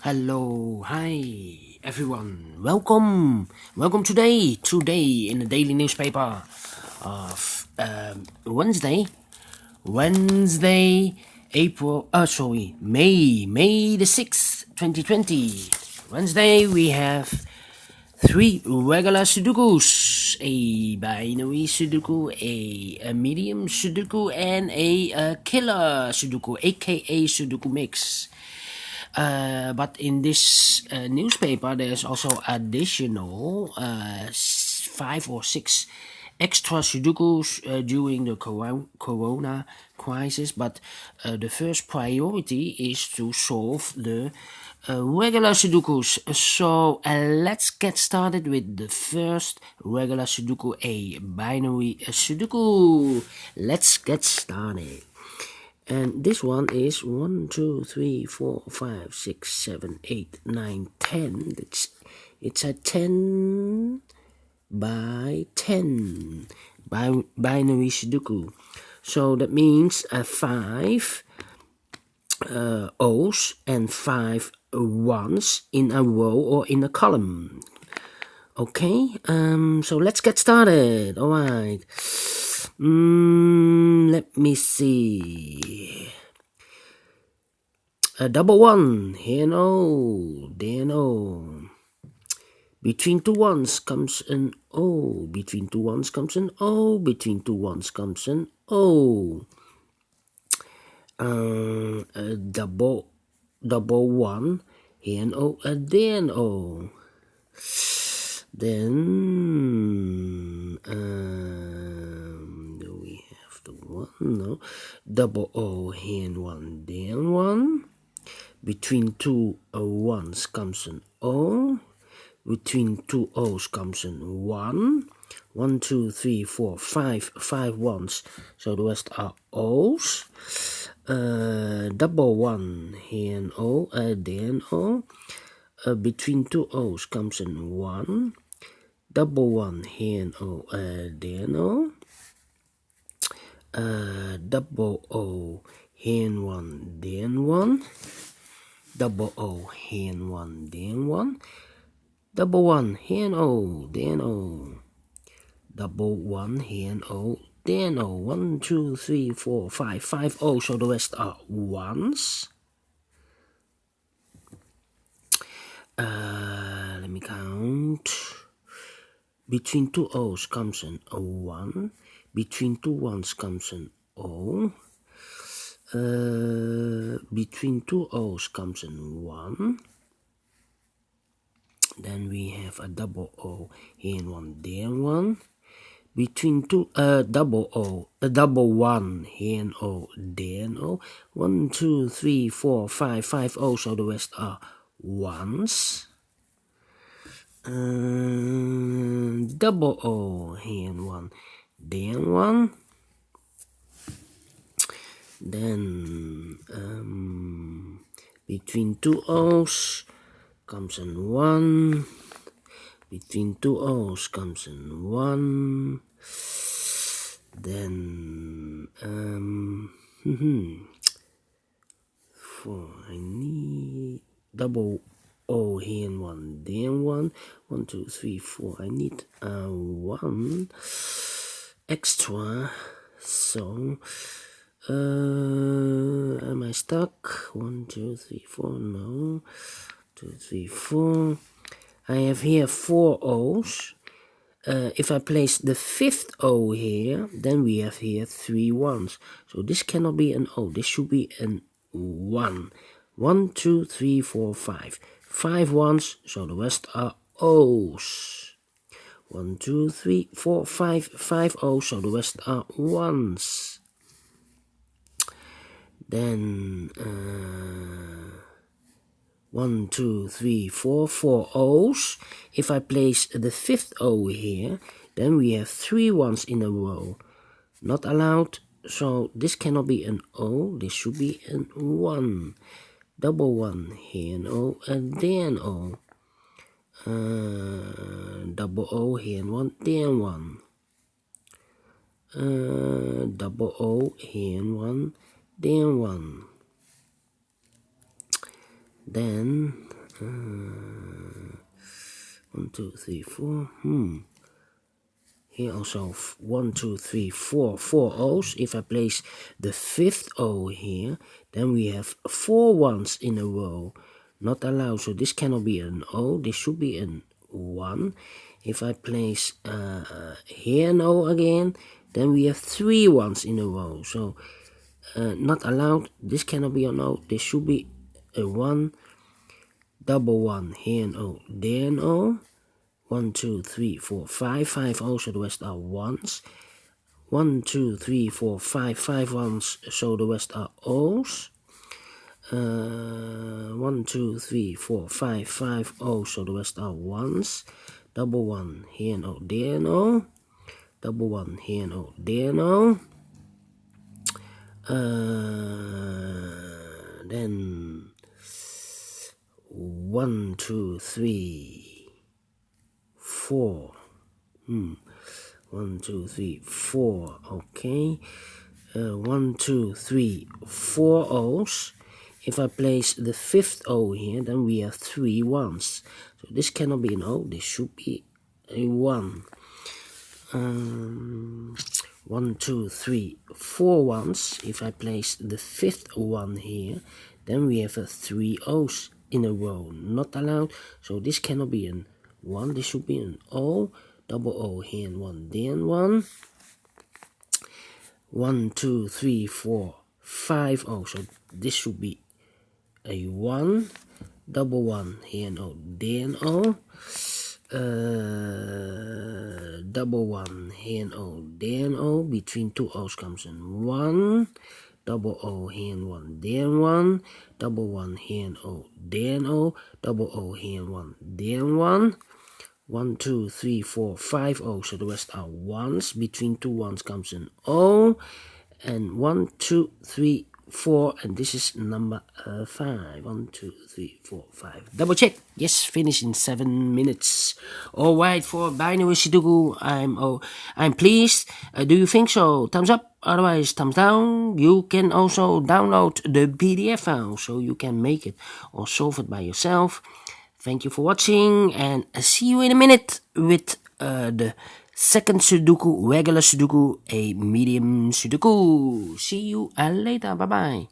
Hello, hi everyone. Welcome today in the daily newspaper of Wednesday, May the 6th, 2020. Wednesday we have three regular Sudokus, a binary Sudoku, a medium Sudoku, and a killer Sudoku, aka Sudoku mix. But in this newspaper, there's also additional 5 or 6 extra Sudokus during the corona crisis. But the first priority is to solve the regular Sudokus. So let's get started with the first regular Sudoku, a binary Sudoku. Let's get started. And this one is 1, 2, 3, 4, 5, 6, 7, 8, 9, 10. It's a 10 by 10 binary Sudoku. So that means 5 O's and 5 ones in a row or in a column. Okay, so let's get started. All right. Let me see. A double one, here no, there no. Between two ones comes an O. Between two ones comes an O. Between two ones comes an O. A double one, here an O, there an O. Then do we have the one? No. Double O, here and one, there and one. Between two ones comes an O. Between two O's comes an 1. 1, 2, 3, 4, 5 ones. So the rest are O's. Double one, here an O, there an O. Between two O's comes an 1. Double one, here an O, there an O. Double O, here and one, there and one. Double O, here and one, there and one. Double one, here and O, there and O. Double one, here and O, there and O. 1, 2, 3, 4, 5. 5 O, so the rest are ones. Let me count. Between two O's comes an O1. Between two ones comes an O. Between two O's comes an 1. Then we have a double O, here and one, there and one. Between two double O, a double one, here and O, there and O. 1, 2, 3, 4, 5. 5 O, so the rest are ones. Double O, here and one, there and one. Then between two O's comes an 1. Between two O's comes an 1. Then I need double O, here and one, there and one. 1, 2, 3, 4. I need 1 extra. So am I stuck? 1, 2, 3, 4. No. 2, 3, 4. I have here 4 O's. If I place the 5th O here, then we have here 3 ones. So this cannot be an O. This should be an 1. 1, 2, 3, 4, 5. 5 ones, so the rest are O's. 1, 2, 3, 4, 5. 5 O's, so the rest are ones. Then 1, 2, 3, 4. 4 O's. If I place the 5th O here, then we have 3 ones in a row. Not allowed, so this cannot be an O. This should be an 1. Double one, here an O, and there an O. Double O, here and one, there and one. Double O, here and one, there and one. Then 1, 2, 3, 4. Here also 1, 2, 3, 4 O's. If I place the fifth O here, then we have 4 ones in a row. Not allowed, so this cannot be an O, this should be an 1. If I place here an O again, then we have 3 ones in a row. So not allowed, this cannot be an O, this should be a 1. Double 1, here an O, there an O. 1, 2, 3, 4, 5 O's, so the rest are 1s. 1, 2, 3, 4, 5 1s, so the rest are O's. 1, 2, 3, 4, 5 O's, so the rest are 1s. Double 1, here and O, there and O. Double 1, here and O, there and O. Then 1, 2, 3, 4. 1, 2, 3, 4. Okay. 1, 2, 3, 4 O's. If I place the fifth O here, then we have 3 1s. So this cannot be an O. This should be a 1. 1, 2, 3, 4 1s. If I place the fifth one here, then we have 3 O's in a row. Not allowed. So this cannot be an 1. This should be an O. Double O here and 1 there and 1. 1, 2, 3, 4, 5 O. So this should be a 1. Double 1 here and O there and O. Double 1 here and O there and O. Between 2 O's comes in 1. Double O here and 1 there and 1. Double 1 here and O there and O. Double O here and 1 there and 1. 1, 2, 3, 4, 5 O's, so the rest are 1s. Between 2 1s comes an O. And 1, 2, 3, 4, and this is number 5. 1, 2, 3, 4, 5. Double check. Yes, finish in 7 minutes. Alright, for Binary Sudoku, I'm pleased. Do you think so? Thumbs up, otherwise thumbs down. You can also download the PDF file, so you can make it or solve it by yourself. Thank you for watching, and see you in a minute with the second Sudoku, regular Sudoku, a medium Sudoku. See you later. Bye-bye.